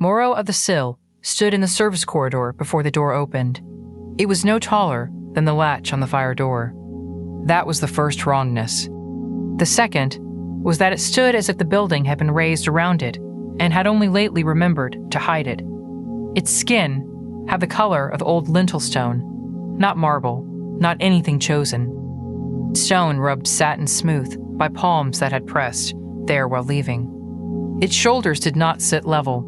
Morrow-of-the-Sill stood in the service corridor before the door opened. It was no taller than the latch on the fire door. That was the first wrongness. The second was that it stood as if the building had been raised around it and had only lately remembered to hide it. Its skin had the color of old lintel stone, not marble, not anything chosen. Stone rubbed satin smooth by palms that had pressed there while leaving. Its shoulders did not sit level.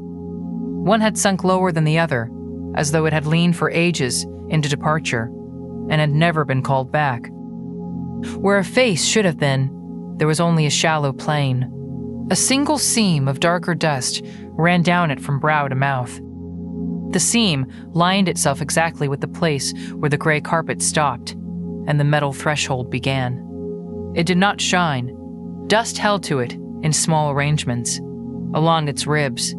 One had sunk lower than the other, as though it had leaned for ages into departure and had never been called back. Where a face should have been, there was only a shallow plain. A single seam of darker dust ran down it from brow to mouth. The seam lined itself exactly with the place where the gray carpet stopped and the metal threshold began. It did not shine. Dust held to it in small arrangements, along its ribs,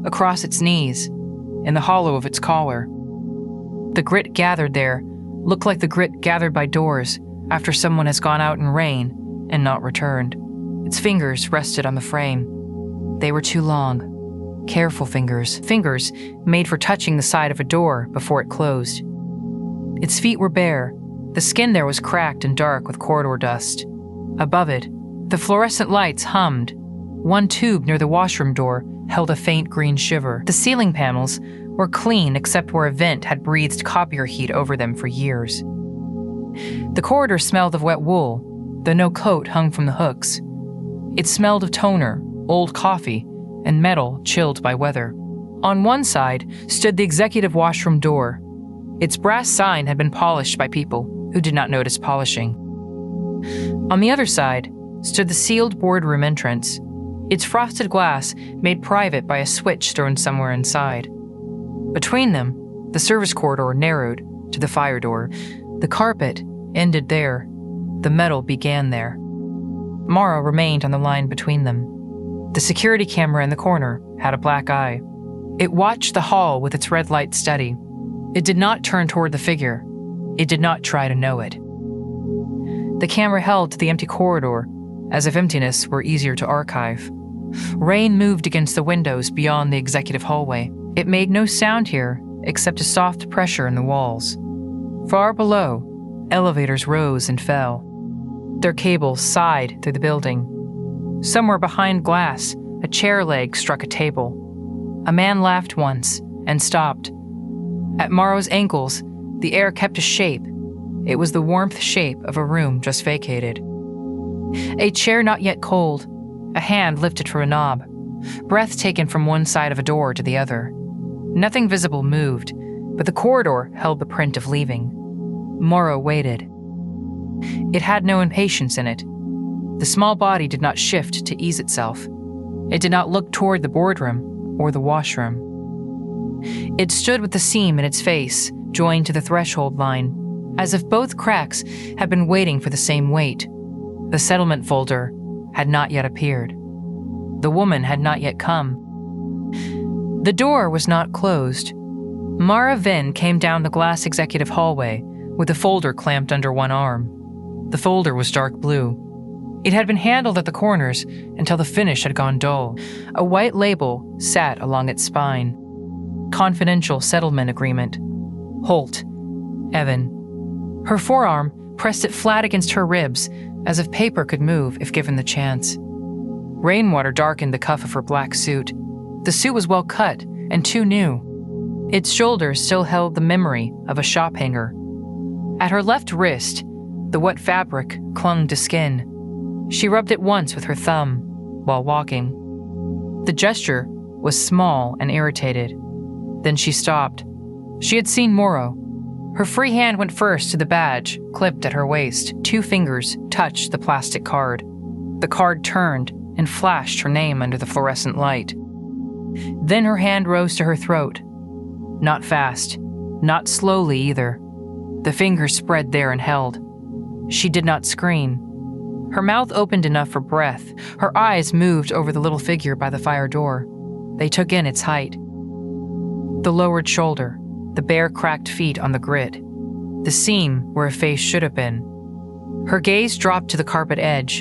across its knees, in the hollow of its collar. The grit gathered there looked like the grit gathered by doors after someone has gone out in rain and not returned. Its fingers rested on the frame. They were too long. Careful fingers made for touching the side of a door before it closed. Its feet were bare. The skin there was cracked and dark with corridor dust. Above it, the fluorescent lights hummed. One tube near the washroom door held a faint green shiver. The ceiling panels were clean except where a vent had breathed copier heat over them for years. The corridor smelled of wet wool, though no coat hung from the hooks. It smelled of toner, old coffee, and metal chilled by weather. On one side stood the executive washroom door. Its brass sign had been polished by people who did not notice polishing. On the other side stood the sealed boardroom entrance, its frosted glass made private by a switch thrown somewhere inside. Between them, the service corridor narrowed to the fire door. The carpet ended there. The metal began there. Morrow remained on the line between them. The security camera in the corner had a black eye. It watched the hall with its red light steady. It did not turn toward the figure. It did not try to know it. The camera held to the empty corridor, as if emptiness were easier to archive. Rain moved against the windows beyond the executive hallway. It made no sound here except a soft pressure in the walls. Far below, elevators rose and fell. Their cables sighed through the building. Somewhere behind glass, a chair leg struck a table. A man laughed once and stopped. At Morrow's ankles, the air kept a shape. It was the warmth shape of a room just vacated. A chair not yet cold, a hand lifted for a knob, breath taken from one side of a door to the other. Nothing visible moved, but the corridor held the print of leaving. Morrow waited. It had no impatience in it. The small body did not shift to ease itself. It did not look toward the boardroom or the washroom. It stood with the seam in its face, joined to the threshold line, as if both cracks had been waiting for the same wait. The settlement folder had not yet appeared. The woman had not yet come. The door was not closed. Venn came down the glass executive hallway with a folder clamped under one arm. The folder was dark blue. It had been handled at the corners until the finish had gone dull. A white label sat along its spine. Confidential settlement agreement. Holt. Evan. Her forearm pressed it flat against her ribs, as if paper could move if given the chance. Rainwater darkened the cuff of her black suit. The suit was well cut and too new. Its shoulders still held the memory of a shop hanger. At her left wrist, the wet fabric clung to skin. She rubbed it once with her thumb while walking. The gesture was small and irritated. Then she stopped. She had seen Morrow. Her free hand went first to the badge, clipped at her waist. 2 fingers touched the plastic card. The card turned and flashed her name under the fluorescent light. Then her hand rose to her throat. Not fast, not slowly either. The fingers spread there and held. She did not scream. Her mouth opened enough for breath. Her eyes moved over the little figure by the fire door. They took in its height. The lowered shoulder, the bare cracked feet on the grit, the seam where a face should have been. Her gaze dropped to the carpet edge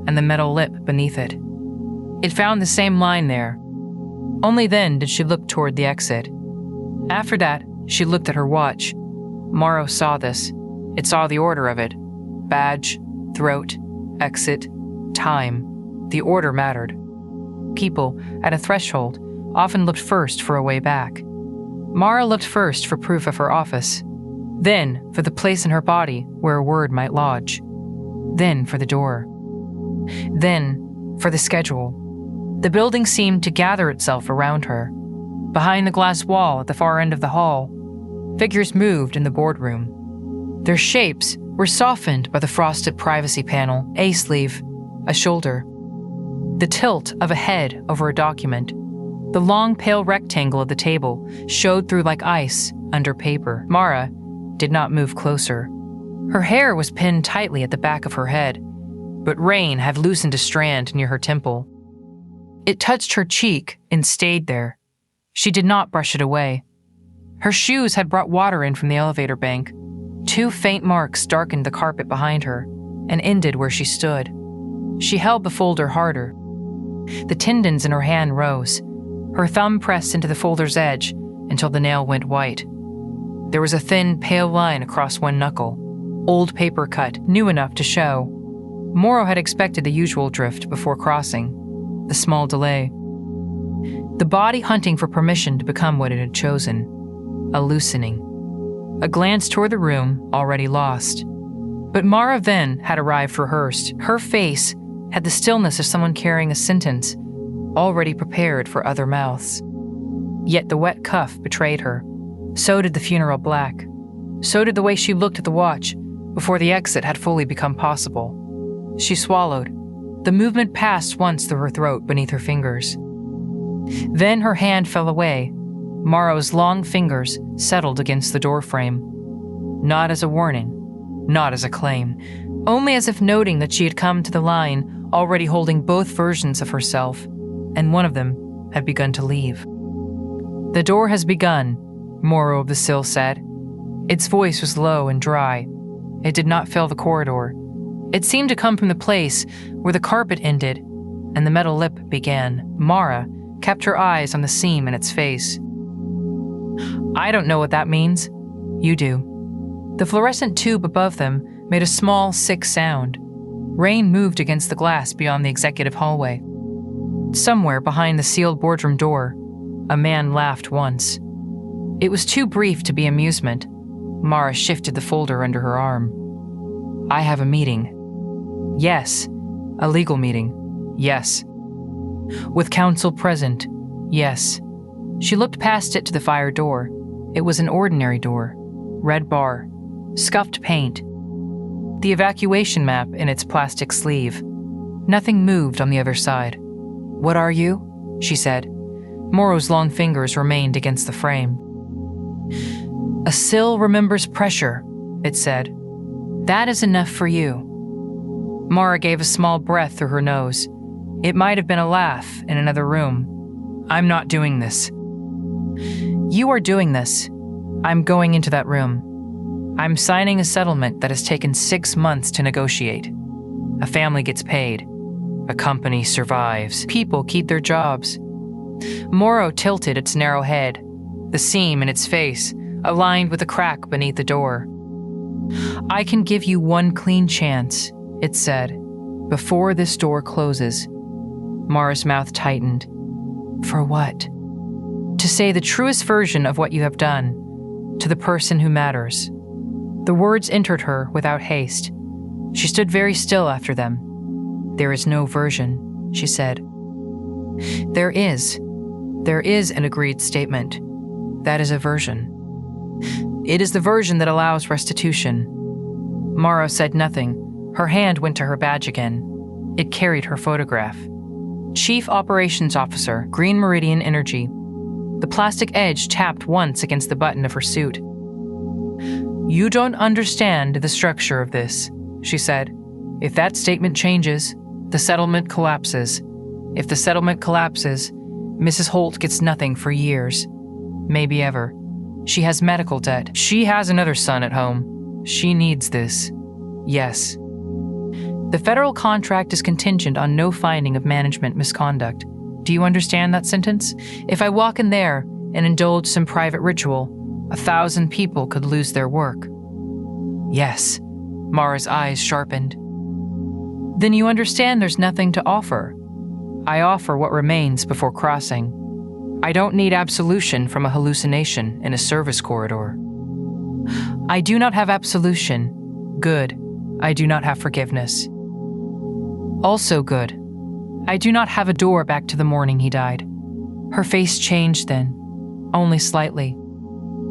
and the metal lip beneath it. It found the same line there. Only then did she look toward the exit. After that, she looked at her watch. Morrow saw this. It saw the order of it. Badge, throat, exit, time. The order mattered. People, at a threshold, often looked first for a way back. Mara looked first for proof of her office, then for the place in her body where a word might lodge, then for the door, then for the schedule. The building seemed to gather itself around her. Behind the glass wall at the far end of the hall, figures moved in the boardroom. Their shapes were softened by the frosted privacy panel, a sleeve, a shoulder, the tilt of a head over a document. The long, pale rectangle of the table showed through like ice under paper. Mara did not move closer. Her hair was pinned tightly at the back of her head, but rain had loosened a strand near her temple. It touched her cheek and stayed there. She did not brush it away. Her shoes had brought water in from the elevator bank. 2 faint marks darkened the carpet behind her and ended where she stood. She held the folder harder. The tendons in her hand rose. Her thumb pressed into the folder's edge until the nail went white. There was a thin, pale line across one knuckle, old paper cut, new enough to show. Morrow had expected the usual drift before crossing, the small delay. The body hunting for permission to become what it had chosen, a loosening. A glance toward the room, already lost. But Mara Venn had arrived rehearsed. Her face had the stillness of someone carrying a sentence, already prepared for other mouths. Yet the wet cuff betrayed her. So did the funeral black. So did the way she looked at the watch before the exit had fully become possible. She swallowed. The movement passed once through her throat beneath her fingers. Then her hand fell away. Morrow's long fingers settled against the doorframe. Not as a warning, not as a claim, only as if noting that she had come to the line already holding both versions of herself, and one of them had begun to leave. "The door has begun," Morrow-of-the-Sill said. Its voice was low and dry. It did not fill the corridor. It seemed to come from the place where the carpet ended and the metal lip began. Mara kept her eyes on the seam in its face. "I don't know what that means. You do." The fluorescent tube above them made a small, sick sound. Rain moved against the glass beyond the executive hallway. Somewhere behind the sealed boardroom door, a man laughed once. It was too brief to be amusement. Mara shifted the folder under her arm. "I have a meeting." "Yes." "A legal meeting." "Yes." "With counsel present." "Yes." She looked past it to the fire door. It was an ordinary door. Red bar. Scuffed paint. The evacuation map in its plastic sleeve. Nothing moved on the other side. "What are you?" she said. Morrow's long fingers remained against the frame. "A sill remembers pressure," it said. "That is enough for you." Mara gave a small breath through her nose. It might have been a laugh in another room. "I'm not doing this." "You are doing this. I'm going into that room. I'm signing a settlement that has taken 6 months to negotiate. A family gets paid. A company survives. People keep their jobs." Morrow tilted its narrow head, the seam in its face aligned with the crack beneath the door. "I can give you one clean chance," it said, "before this door closes." Mara's mouth tightened. "For what?" "To say the truest version of what you have done, to the person who matters." The words entered her without haste. She stood very still after them. "There is no version," she said. There is an agreed statement. That is a version. It is the version that allows restitution." Morrow said nothing. Her hand went to her badge again. It carried her photograph. Chief Operations Officer, Green Meridian Energy. The plastic edge tapped once against the button of her suit. "You don't understand the structure of this," she said. "If that statement changes, the settlement collapses. If the settlement collapses, Mrs. Holt gets nothing for years. Maybe ever. She has medical debt. She has another son at home. She needs this. Yes. The federal contract is contingent on no finding of management misconduct. Do you understand that sentence? If I walk in there and indulge some private ritual, 1,000 people could lose their work." "Yes." Mara's eyes sharpened. "Then you understand there's nothing to offer. I offer what remains before crossing. I don't need absolution from a hallucination in a service corridor." "I do not have absolution. Good. I do not have forgiveness. Also good. I do not have a door back to the morning he died." Her face changed then, only slightly.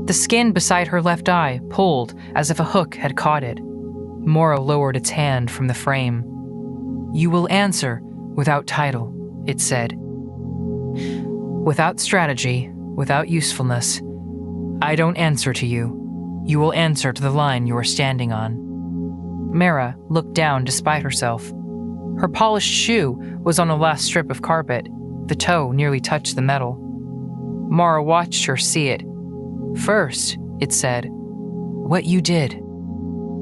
The skin beside her left eye pulled as if a hook had caught it. Morrow lowered its hand from the frame. "You will answer without title," it said. "Without strategy, without usefulness. I don't answer to you. You will answer to the line you are standing on." Mara looked down despite herself. Her polished shoe was on the last strip of carpet. The toe nearly touched the metal. Mara watched her see it. "First," it said, "what you did."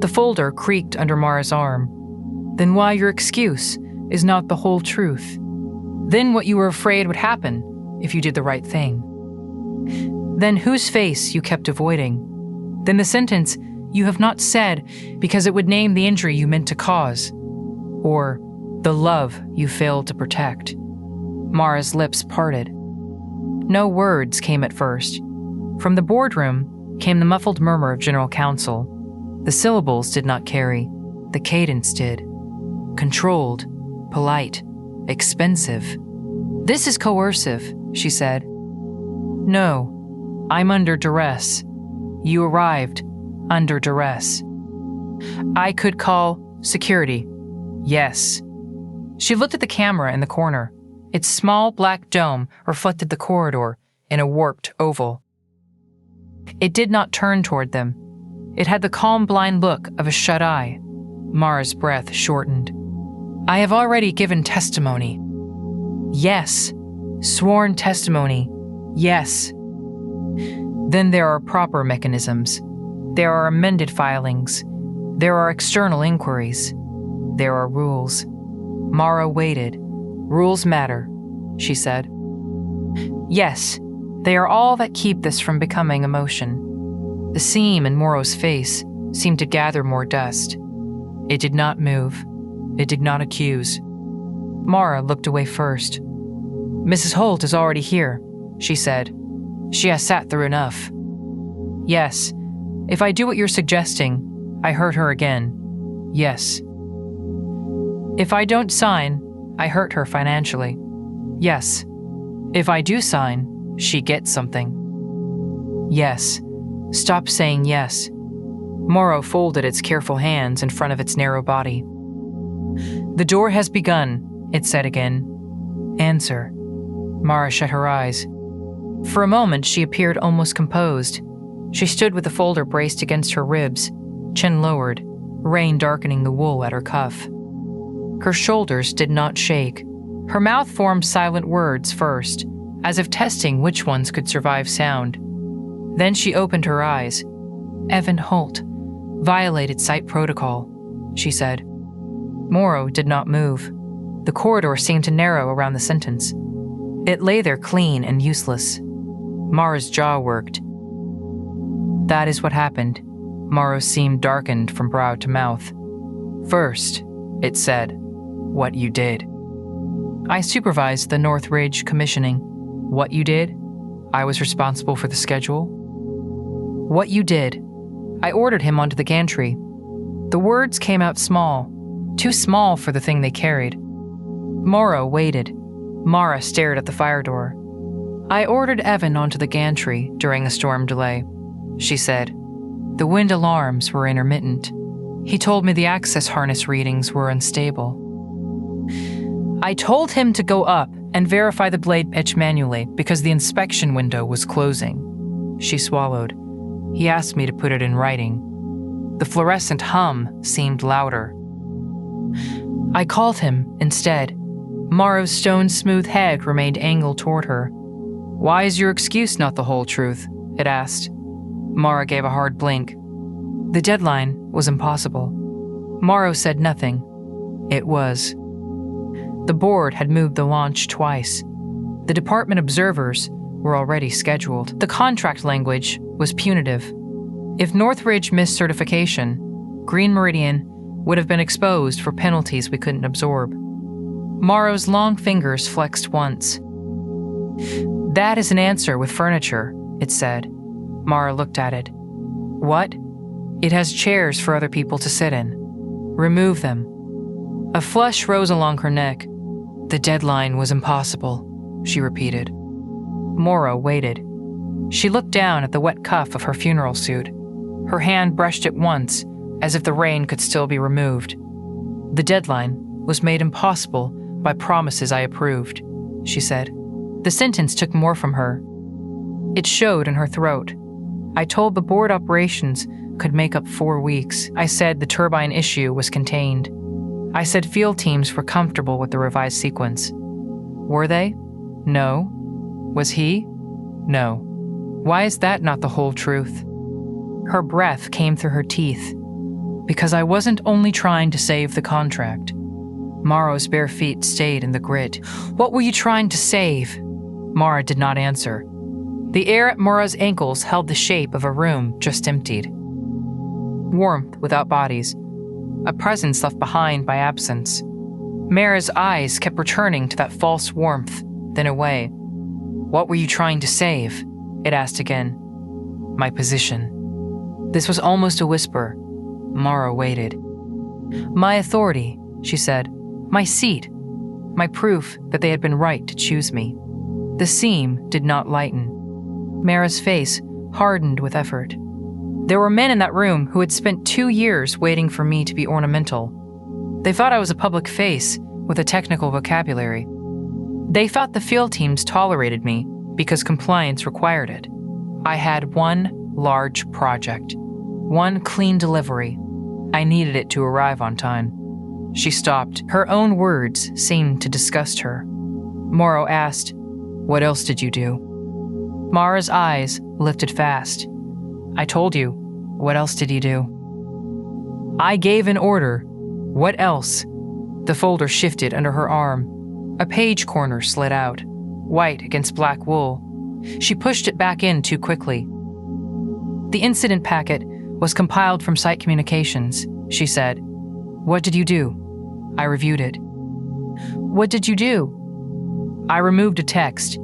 The folder creaked under Mara's arm. "Then why your excuse is not the whole truth? Then what you were afraid would happen if you did the right thing? Then whose face you kept avoiding? Then the sentence you have not said because it would name the injury you meant to cause? Or the love you failed to protect?" Mara's lips parted. No words came at first. From the boardroom came the muffled murmur of general counsel. The syllables did not carry. The cadence did. Controlled, polite, expensive. "This is coercive," she said. "No, I'm under duress. You arrived under duress." "I could call security." "Yes." She looked at the camera in the corner. Its small black dome reflected the corridor in a warped oval. It did not turn toward them. It had the calm, blind look of a shut eye. Mara's breath shortened. "I have already given testimony." "Yes." "Sworn testimony." "Yes." "Then there are proper mechanisms. There are amended filings. There are external inquiries. There are rules." Mara waited. "Rules matter," she said. "Yes, they are all that keep this from becoming emotion." The seam in Morrow's face seemed to gather more dust. It did not move. It did not accuse. Mara looked away first. "Mrs. Holt is already here," she said. "She has sat through enough." "Yes. If I do what you're suggesting, I hurt her again." "Yes." "If I don't sign, I hurt her financially." "Yes." "If I do sign, she gets something." "Yes." Stop saying yes. Morrow folded its careful hands in front of its narrow body. "The door has begun," it said again. "Answer." Mara shut her eyes. For a moment, she appeared almost composed. She stood with the folder braced against her ribs, chin lowered, rain darkening the wool at her cuff. Her shoulders did not shake. Her mouth formed silent words first, as if testing which ones could survive sound. Then she opened her eyes. "Evan Holt violated site protocol," she said. Morrow did not move. The corridor seemed to narrow around the sentence. It lay there clean and useless. Mara's jaw worked. "That is what happened." Morrow seemed darkened from brow to mouth. "First," it said, "what you did." "I supervised the North Ridge commissioning." "What you did?" "I was responsible for the schedule." "What you did." "I ordered him onto the gantry." The words came out small, too small for the thing they carried. Morrow waited. Mara stared at the fire door. "I ordered Evan onto the gantry during the storm delay," she said. "The wind alarms were intermittent. He told me the access harness readings were unstable." "I told him to go up and verify the blade pitch manually because the inspection window was closing." She swallowed. "He asked me to put it in writing." The fluorescent hum seemed louder. "I called him instead." Morrow's stone-smooth head remained angled toward her. "Why is your excuse not the whole truth?" it asked. Mara gave a hard blink. The deadline was impossible. Morrow said nothing. It was. The board had moved the launch twice. The department observers were already scheduled. The contract language was punitive. If Northridge missed certification, Green Meridian would have been exposed for penalties we couldn't absorb. Morrow's long fingers flexed once. "That is an answer with furniture," it said. Morrow looked at it. "What?" "It has chairs for other people to sit in. Remove them." A flush rose along her neck. "The deadline was impossible," she repeated. Morrow waited. She looked down at the wet cuff of her funeral suit. Her hand brushed it once, as if the rain could still be removed. "The deadline was made impossible by promises I approved," she said. The sentence took more from her. It showed in her throat. "I told the board operations could make up 4 weeks. I said the turbine issue was contained. I said field teams were comfortable with the revised sequence. Were they? No. Was he? No. Why is that not the whole truth?" Her breath came through her teeth. "Because I wasn't only trying to save the contract." Morrow's bare feet stayed in the grit. "What were you trying to save?" Morrow did not answer. The air at Morrow's ankles held the shape of a room just emptied. Warmth without bodies. A presence left behind by absence. Mara's eyes kept returning to that false warmth, then away. "What were you trying to save?" it asked again. "My position." This was almost a whisper. Morrow waited. "My authority," she said. "My seat. My proof that they had been right to choose me." The seam did not lighten. Mara's face hardened with effort. There were men in that room who had spent 2 years waiting for me to be ornamental. They thought I was a public face with a technical vocabulary. They thought the field teams tolerated me because compliance required it. I had one large project, one clean delivery. I needed it to arrive on time. She stopped. Her own words seemed to disgust her. Morrow asked, "What else did you do?" Mara's eyes lifted fast. "I told you. What else did you do?" "I gave an order. What else?" The folder shifted under her arm. A page corner slid out, white against black wool. She pushed it back in too quickly. "The incident packet was compiled from site communications," she said. "What did you do?" I reviewed it. "What did you do?" I removed a text.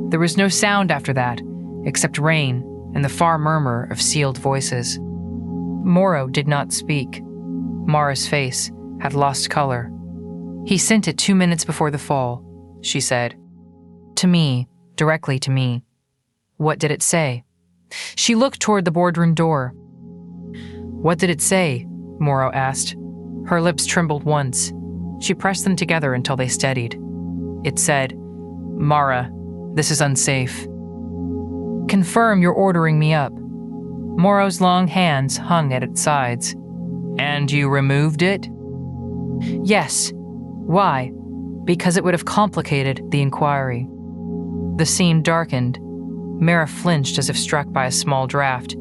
There was no sound after that, except rain and the far murmur of sealed voices. Morrow did not speak. Mara's face had lost color. "He sent it 2 minutes before the fall," she said. "To me, directly to me." "What did it say?" She looked toward the boardroom door. "What did it say?" Morrow asked. Her lips trembled once. She pressed them together until they steadied. It said, "Mara, this is unsafe." "Confirm you're ordering me up." Morrow's long hands hung at its sides. "And you removed it?" "Yes." "Why?" "Because it would have complicated the inquiry." The seam darkened. Mara flinched as if struck by a small draft.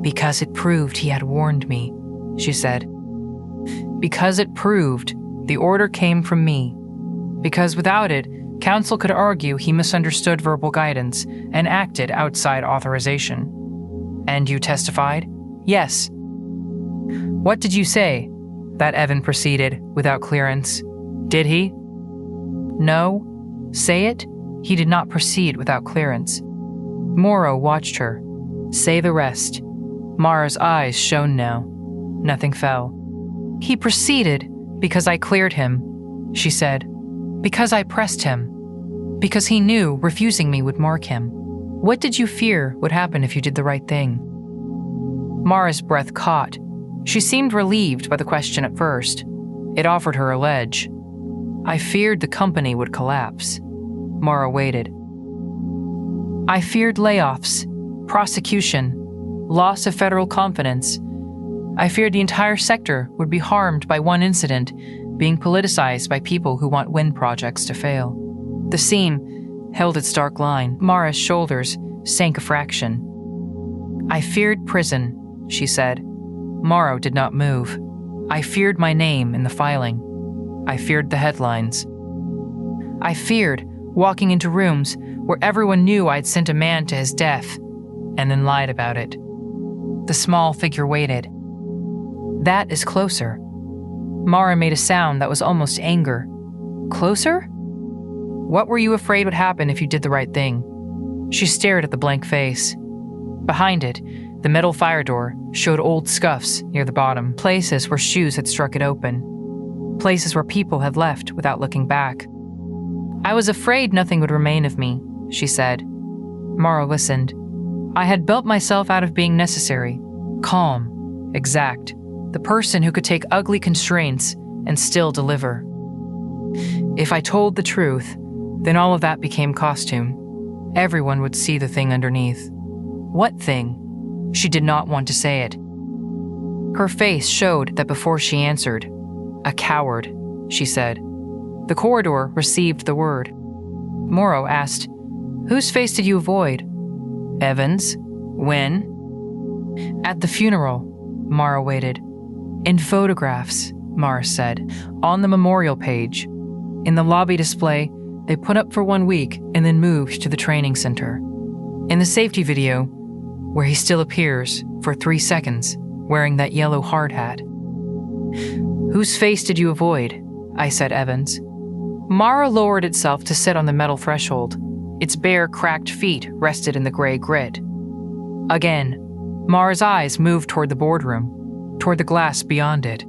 "Because it proved he had warned me," she said. "Because it proved the order came from me. Because without it, counsel could argue he misunderstood verbal guidance and acted outside authorization." "And you testified?" "Yes." "What did you say?" that Evan proceeded without clearance. "Did he?" "No." "Say it?" He did not proceed without clearance. Morrow watched her. "Say the rest." Mara's eyes shone now. Nothing fell. "He proceeded because I cleared him," she said. "Because I pressed him. Because he knew refusing me would mark him. What did you fear would happen if you did the right thing?" Mara's breath caught. She seemed relieved by the question at first. It offered her a ledge. "I feared the company would collapse." Mara waited. "I feared layoffs, prosecution, loss of federal confidence. I feared the entire sector would be harmed by one incident, being politicized by people who want wind projects to fail." The seam held its dark line. Mara's shoulders sank a fraction. "I feared prison," she said. Morrow did not move. "I feared my name in the filing. I feared the headlines. I feared walking into rooms where everyone knew I'd sent a man to his death, and then lied about it. The small figure waited. That is closer. Mara made a sound that was almost anger. Closer? What were you afraid would happen if you did the right thing? She stared at the blank face. Behind it, the metal fire door showed old scuffs near the bottom, places where shoes had struck it open, places where people had left without looking back. I was afraid nothing would remain of me, she said. Morrow listened. I had built myself out of being necessary, calm, exact, the person who could take ugly constraints and still deliver. If I told the truth, then all of that became costume. Everyone would see the thing underneath. What thing? She did not want to say it. Her face showed that before she answered. A coward, she said. The corridor received the word. Morrow asked, Whose face did you avoid? Evan's. When? At the funeral, Mara waited. In photographs, Mara said, on the memorial page. In the lobby display, they put up for 1 week and then moved to the training center. In the safety video, where he still appears for 3 seconds, wearing that yellow hard hat. Whose face did you avoid? I said Evan's. Mara lowered itself to sit on the metal threshold. Its bare, cracked feet rested in the gray grit. Again, Mara's eyes moved toward the boardroom, toward the glass beyond it,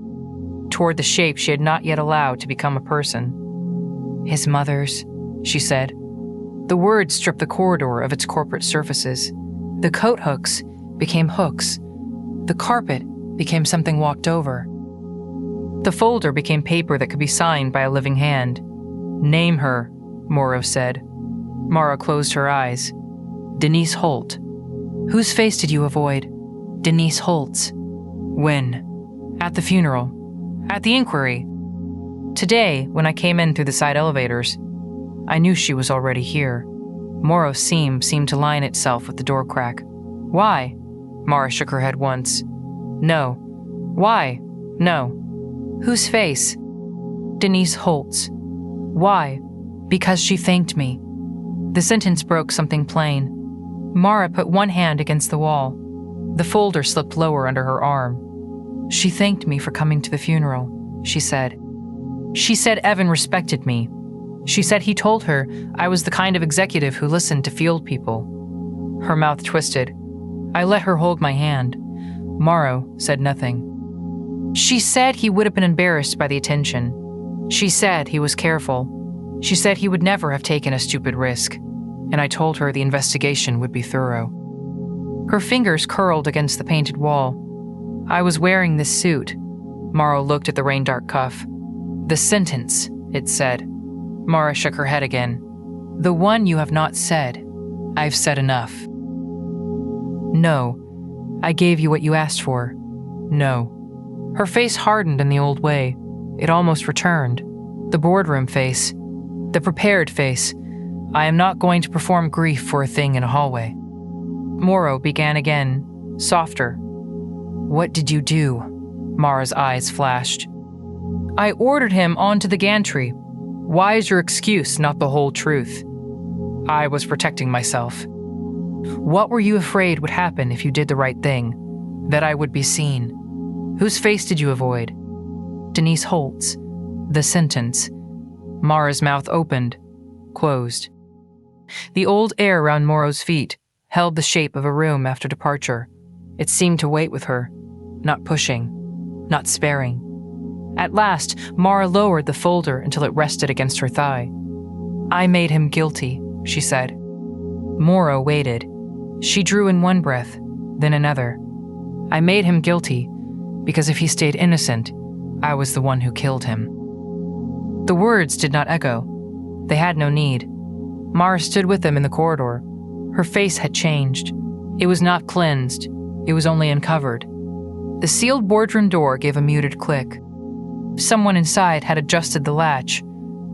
toward the shape she had not yet allowed to become a person. His mother's, she said. The words stripped the corridor of its corporate surfaces. The coat hooks became hooks. The carpet became something walked over. The folder became paper that could be signed by a living hand. Name her, Morrow said. Mara closed her eyes. Denise Holt. Whose face did you avoid? Denise Holt's. When? At the funeral. At the inquiry. Today, when I came in through the side elevators, I knew she was already here. Morrow's seam seemed to line itself with the door crack. Why? Mara shook her head once. No. Why? No. Whose face? Denise Holt's. Why? Because she thanked me. The sentence broke something plain. Mara put one hand against the wall. The folder slipped lower under her arm. She thanked me for coming to the funeral, she said. She said Evan respected me. She said he told her I was the kind of executive who listened to field people. Her mouth twisted. I let her hold my hand. Morrow said nothing. She said he would have been embarrassed by the attention. She said he was careful. She said he would never have taken a stupid risk. And I told her the investigation would be thorough. Her fingers curled against the painted wall. I was wearing this suit. Morrow looked at the rain-dark cuff. The sentence, it said. Mara shook her head again. The one you have not said. I've said enough. No. I gave you what you asked for. No. Her face hardened in the old way. It almost returned. The boardroom face. The prepared face. I am not going to perform grief for a thing in a hallway. Morrow began again, softer. What did you do? Mara's eyes flashed. I ordered him onto the gantry. Why is your excuse not the whole truth? I was protecting myself. What were you afraid would happen if you did the right thing? That I would be seen. Whose face did you avoid? Denise Holt's. The sentence. Mara's mouth opened, closed. The old air around Morrow's feet held the shape of a room after departure. It seemed to wait with her, not pushing, not sparing. At last, Mara lowered the folder until it rested against her thigh. I made him guilty, she said. Morrow waited. She drew in one breath, then another. I made him guilty because if he stayed innocent, I was the one who killed him. The words did not echo. They had no need. Mara stood with them in the corridor. Her face had changed. It was not cleansed. It was only uncovered. The sealed boardroom door gave a muted click. Someone inside had adjusted the latch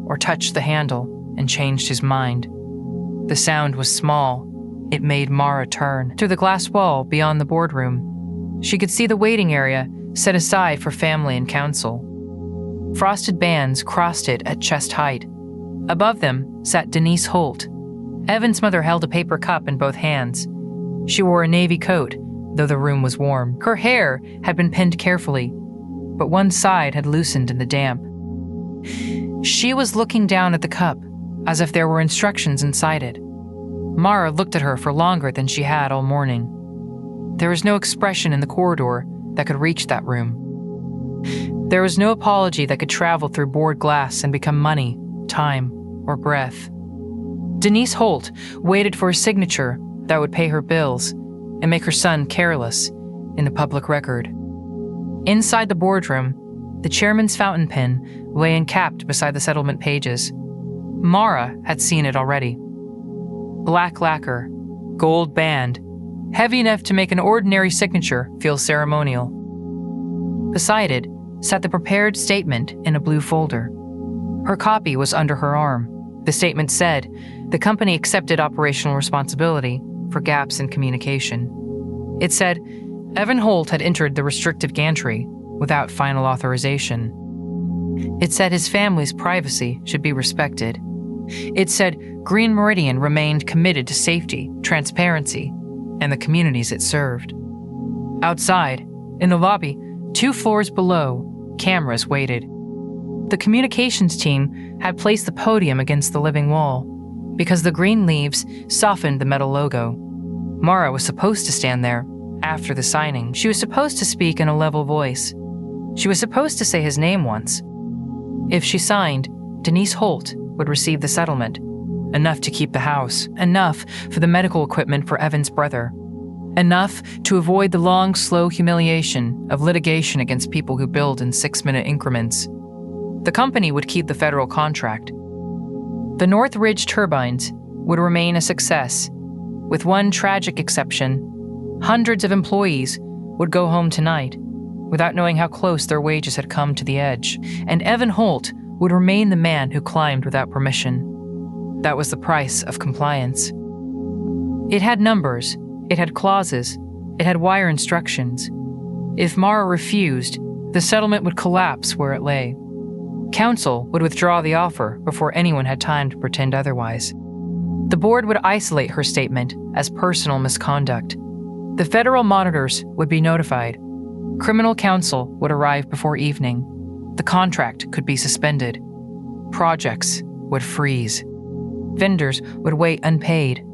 or touched the handle and changed his mind. The sound was small. It made Mara turn. Through the glass wall beyond the boardroom, she could see the waiting area set aside for family and council. Frosted bands crossed it at chest height. Above them sat Denise Holt. Evan's mother held a paper cup in both hands. She wore a navy coat, though the room was warm. Her hair had been pinned carefully, but one side had loosened in the damp. She was looking down at the cup, as if there were instructions inside it. Mara looked at her for longer than she had all morning. There was no expression in the corridor that could reach that room. There was no apology that could travel through board glass and become money, time, or breath. Denise Holt waited for a signature that would pay her bills and make her son careless in the public record. Inside the boardroom, the chairman's fountain pen lay encapped beside the settlement pages. Mara had seen it already. Black lacquer, gold band, heavy enough to make an ordinary signature feel ceremonial. Beside it sat the prepared statement in a blue folder. Her copy was under her arm. The statement said the company accepted operational responsibility for gaps in communication. It said Evan Holt had entered the restrictive gantry without final authorization. It said his family's privacy should be respected. It said Green Meridian remained committed to safety, transparency, and the communities it served. Outside, in the lobby, 2 floors below, cameras waited. The communications team had placed the podium against the living wall because the green leaves softened the metal logo. Mara was supposed to stand there after the signing. She was supposed to speak in a level voice. She was supposed to say his name once. If she signed, Denise Holt would receive the settlement, enough to keep the house, enough for the medical equipment for Evan's brother, enough to avoid the long, slow humiliation of litigation against people who build in 6-minute increments. The company would keep the federal contract. The North Ridge turbines would remain a success. With one tragic exception, hundreds of employees would go home tonight without knowing how close their wages had come to the edge, and Evan Holt would remain the man who climbed without permission. That was the price of compliance. It had numbers, it had clauses, it had wire instructions. If Mara refused, the settlement would collapse where it lay. Counsel would withdraw the offer before anyone had time to pretend otherwise. The board would isolate her statement as personal misconduct. The federal monitors would be notified. Criminal counsel would arrive before evening. The contract could be suspended. Projects would freeze. Vendors would wait unpaid.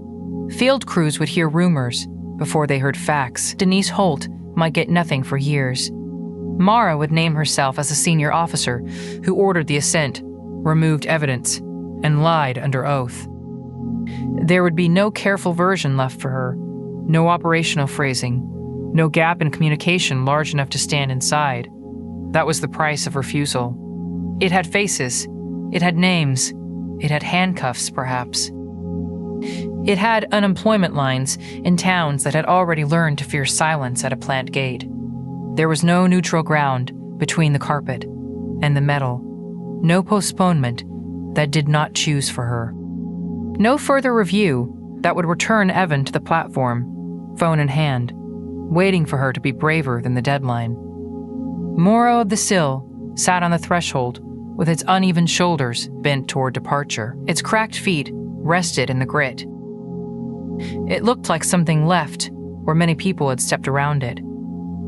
Field crews would hear rumors before they heard facts. Denise Holt might get nothing for years. Mara would name herself as a senior officer who ordered the ascent, removed evidence, and lied under oath. There would be no careful version left for her, no operational phrasing, no gap in communication large enough to stand inside. That was the price of refusal. It had faces, it had names, it had handcuffs, perhaps. It had unemployment lines in towns that had already learned to fear silence at a plant gate. There was no neutral ground between the carpet and the metal, no postponement that did not choose for her. No further review that would return Evan to the platform, phone in hand, waiting for her to be braver than the deadline. Morrow-of-the-Sill sat on the threshold with its uneven shoulders bent toward departure. Its cracked feet rested in the grit. It looked like something left where many people had stepped around it.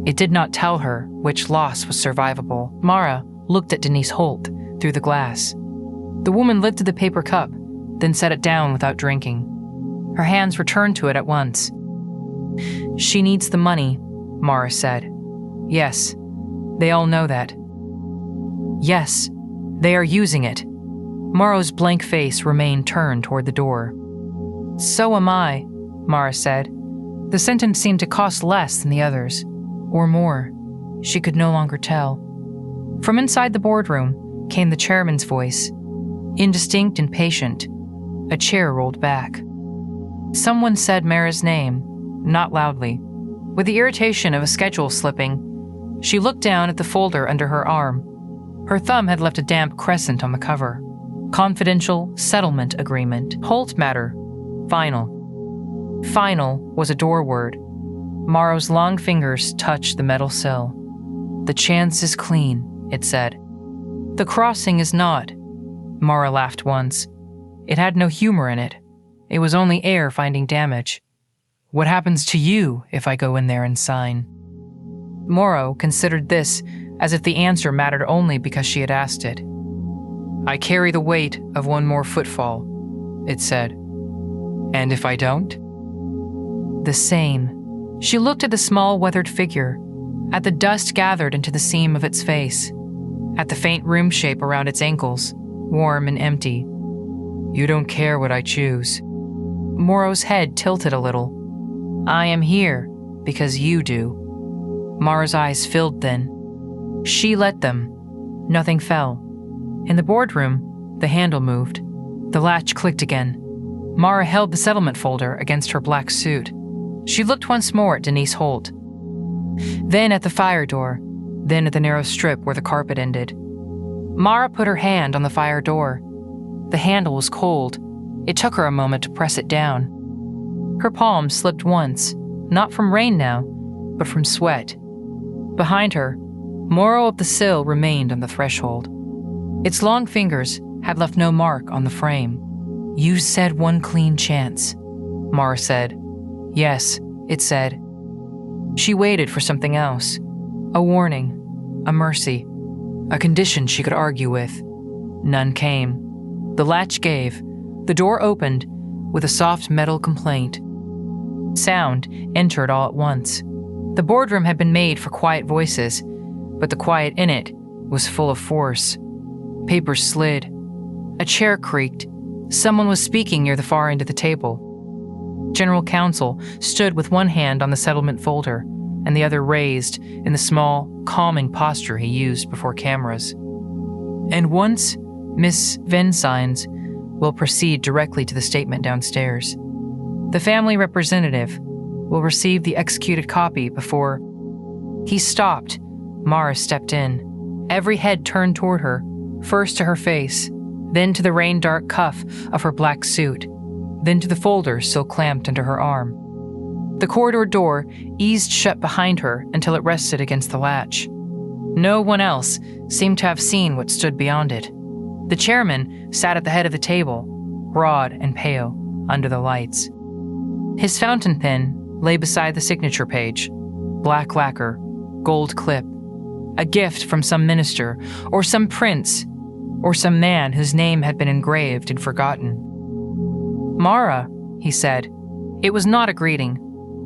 It did not tell her which loss was survivable. Mara looked at Denise Holt through the glass. The woman lifted the paper cup, then set it down without drinking. Her hands returned to it at once. She needs the money, Mara said. Yes, they all know that. Yes, they are using it. Morrow's blank face remained turned toward the door. So am I, Mara said. The sentence seemed to cost less than the others. Or more. She could no longer tell. From inside the boardroom came the chairman's voice, indistinct and patient. A chair rolled back. Someone said Mara's name, not loudly. With the irritation of a schedule slipping, she looked down at the folder under her arm. Her thumb had left a damp crescent on the cover. Confidential settlement agreement. Holt matter. Final. Final was a door word. Morrow's long fingers touched the metal sill. The chance is clean, it said. The crossing is not. Mara laughed once, It had no humor in it. It was only air finding damage. What happens to you if I go in there and sign? Morrow considered this as if the answer mattered only because she had asked it. I carry the weight of one more footfall, it said. And if I don't? The same. She looked at the small weathered figure, at the dust gathered into the seam of its face, at the faint room shape around its ankles, warm and empty. You don't care what I choose. Morrow's head tilted a little. I am here because you do. Mara's eyes filled then. She let them. Nothing fell. In the boardroom, the handle moved. The latch clicked again. Mara held the settlement folder against her black suit. She looked once more at Denise Holt. Then at the fire door, then at the narrow strip where the carpet ended. Mara put her hand on the fire door. The handle was cold. It took her a moment to press it down. Her palm slipped once, not from rain now, but from sweat. Behind her, Morrow-of-the-Sill remained on the threshold. Its long fingers had left no mark on the frame. You said one clean chance, Mara said. Yes, it said. She waited for something else. A warning, a mercy, a condition she could argue with. None came. The latch gave. The door opened with a soft metal complaint. Sound entered all at once. The boardroom had been made for quiet voices, but the quiet in it was full of force. Papers slid. A chair creaked. Someone was speaking near the far end of the table. General Counsel stood with one hand on the settlement folder and the other raised in the small, calming posture he used before cameras. And once Miss Venn signs, we'll proceed directly to the statement downstairs. The family representative will receive the executed copy before... He stopped. Mara stepped in. Every head turned toward her, first to her face, then to the rain-dark cuff of her black suit, then to the folder still clamped under her arm. The corridor door eased shut behind her until it rested against the latch. No one else seemed to have seen what stood beyond it. The chairman sat at the head of the table, broad and pale, under the lights. His fountain pen lay beside the signature page, black lacquer, gold clip, a gift from some minister or some prince or some man whose name had been engraved and forgotten. Mara, he said. It was not a greeting.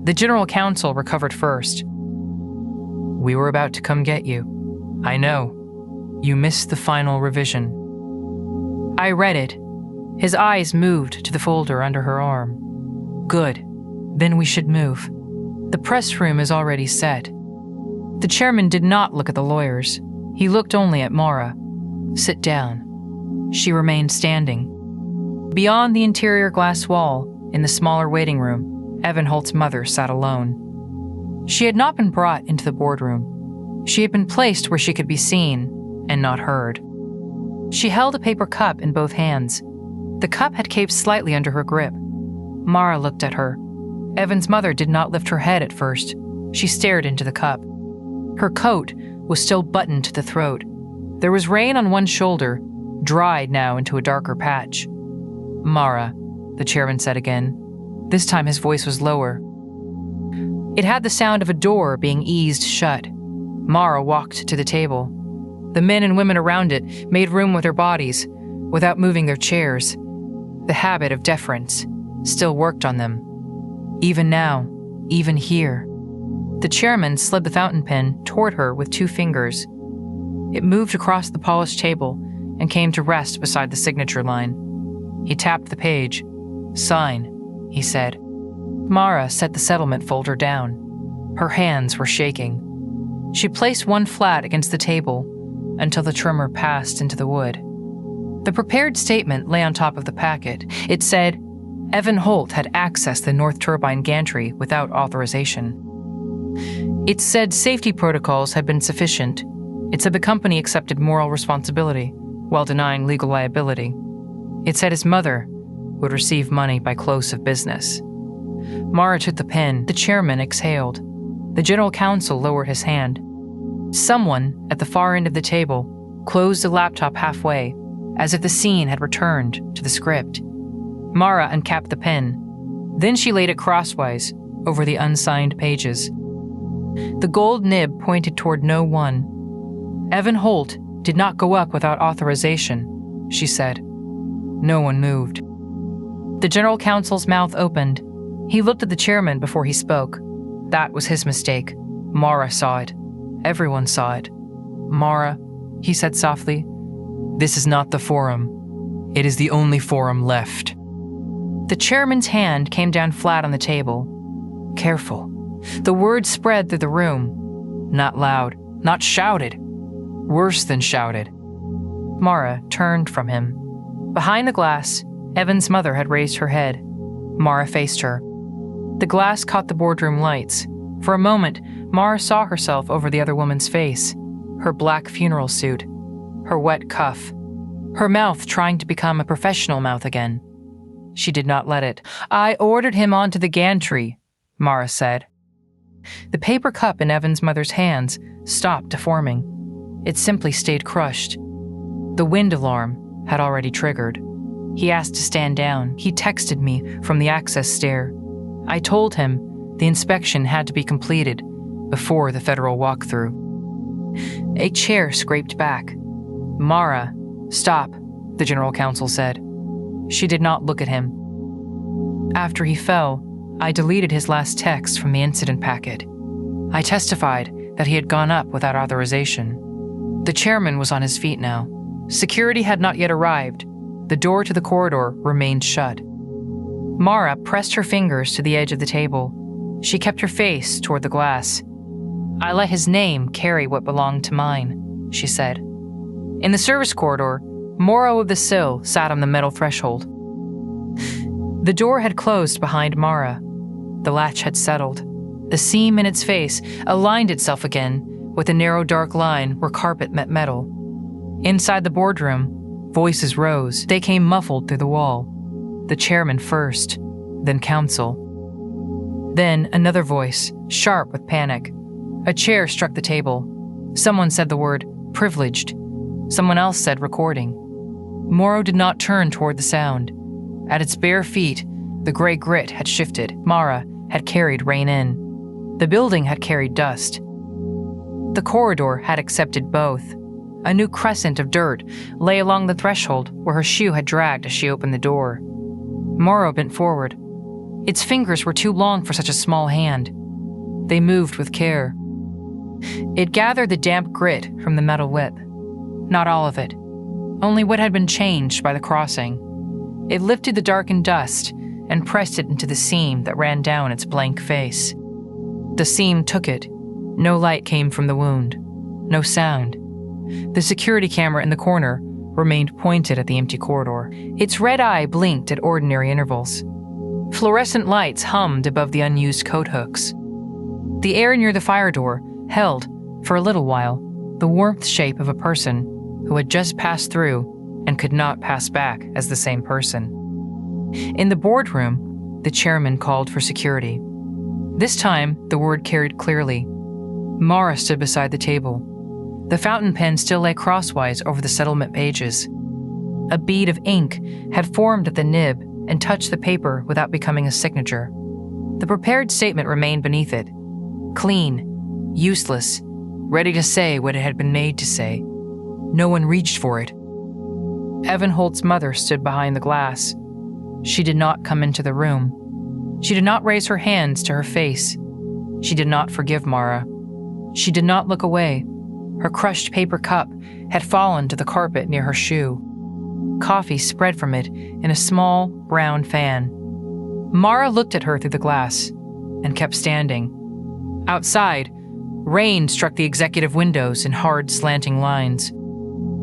The General Counsel recovered first. We were about to come get you. I know. You missed the final revision. I read it. His eyes moved to the folder under her arm. Good. Then we should move. The press room is already set. The chairman did not look at the lawyers. He looked only at Mara. Sit down. She remained standing. Beyond the interior glass wall, in the smaller waiting room, Evan Holt's mother sat alone. She had not been brought into the boardroom. She had been placed where she could be seen and not heard. She held a paper cup in both hands. The cup had caved slightly under her grip. Mara looked at her. Evan's mother did not lift her head at first. She stared into the cup. Her coat was still buttoned to the throat. There was rain on one shoulder, dried now into a darker patch. Mara, the chairman said again. This time his voice was lower. It had the sound of a door being eased shut. Mara walked to the table. The men and women around it made room with their bodies, without moving their chairs. The habit of deference still worked on them. Even now, even here. The chairman slid the fountain pen toward her with 2 fingers. It moved across the polished table and came to rest beside the signature line. He tapped the page. Sign, he said. Mara set the settlement folder down. Her hands were shaking. She placed one flat against the table until the tremor passed into the wood. The prepared statement lay on top of the packet. It said, Evan Holt had accessed the North Turbine gantry without authorization. It said safety protocols had been sufficient. It said the company accepted moral responsibility while denying legal liability. It said his mother would receive money by close of business. Mara took the pen. The chairman exhaled. The general counsel lowered his hand. Someone at the far end of the table closed the laptop halfway, as if the scene had returned to the script. Mara uncapped the pen. Then she laid it crosswise over the unsigned pages. The gold nib pointed toward no one. Evan Holt did not go up without authorization, she said. No one moved. The general counsel's mouth opened. He looked at the chairman before he spoke. That was his mistake. Mara saw it. Everyone saw it. Mara, he said softly, this is not the forum. It is the only forum left. The chairman's hand came down flat on the table. Careful. The word spread through the room. Not loud, not shouted. Worse than shouted. Mara turned from him. Behind the glass, Evan's mother had raised her head. Mara faced her. The glass caught the boardroom lights. For a moment, Mara saw herself over the other woman's face, her black funeral suit, her wet cuff, her mouth trying to become a professional mouth again. She did not let it. I ordered him onto the gantry, Mara said. The paper cup in Evan's mother's hands stopped deforming. It simply stayed crushed. The wind alarm had already triggered. He asked to stand down. He texted me from the access stair. I told him the inspection had to be completed before the federal walkthrough. A chair scraped back. Mara, stop, the general counsel said. She did not look at him. After he fell, I deleted his last text from the incident packet. I testified that he had gone up without authorization. The chairman was on his feet now. Security had not yet arrived. The door to the corridor remained shut. Mara pressed her fingers to the edge of the table. She kept her face toward the glass. I let his name carry what belonged to mine, she said. In the service corridor, Morrow-of-the-Sill sat on the metal threshold. The door had closed behind Mara. The latch had settled. The seam in its face aligned itself again with a narrow dark line where carpet met metal. Inside the boardroom, voices rose. They came muffled through the wall. The chairman first, then counsel. Then another voice, sharp with panic. A chair struck the table. Someone said the word privileged. Someone else said recording. Morrow did not turn toward the sound. At its bare feet, the gray grit had shifted. Mara had carried rain in. The building had carried dust. The corridor had accepted both. A new crescent of dirt lay along the threshold where her shoe had dragged as she opened the door. Morrow bent forward. Its fingers were too long for such a small hand. They moved with care. It gathered the damp grit from the metal whip. Not all of it. Only what had been changed by the crossing. It lifted the darkened dust and pressed it into the seam that ran down its blank face. The seam took it. No light came from the wound. No sound. The security camera in the corner remained pointed at the empty corridor. Its red eye blinked at ordinary intervals. Fluorescent lights hummed above the unused coat hooks. The air near the fire door held, for a little while, the warmth shape of a person who had just passed through and could not pass back as the same person. In the boardroom, the chairman called for security. This time, the word carried clearly. Mara stood beside the table. The fountain pen still lay crosswise over the settlement pages. A bead of ink had formed at the nib and touched the paper without becoming a signature. The prepared statement remained beneath it. Clean, useless, ready to say what it had been made to say. No one reached for it. Evan Holt's mother stood behind the glass. She did not come into the room. She did not raise her hands to her face. She did not forgive Mara. She did not look away. Her crushed paper cup had fallen to the carpet near her shoe. Coffee spread from it in a small, brown fan. Mara looked at her through the glass and kept standing. Outside, rain struck the executive windows in hard, slanting lines.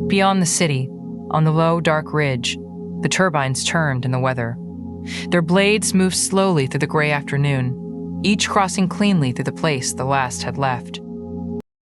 Beyond the city, on the low, dark ridge, the turbines turned in the weather. Their blades moved slowly through the gray afternoon, each crossing cleanly through the place the last had left.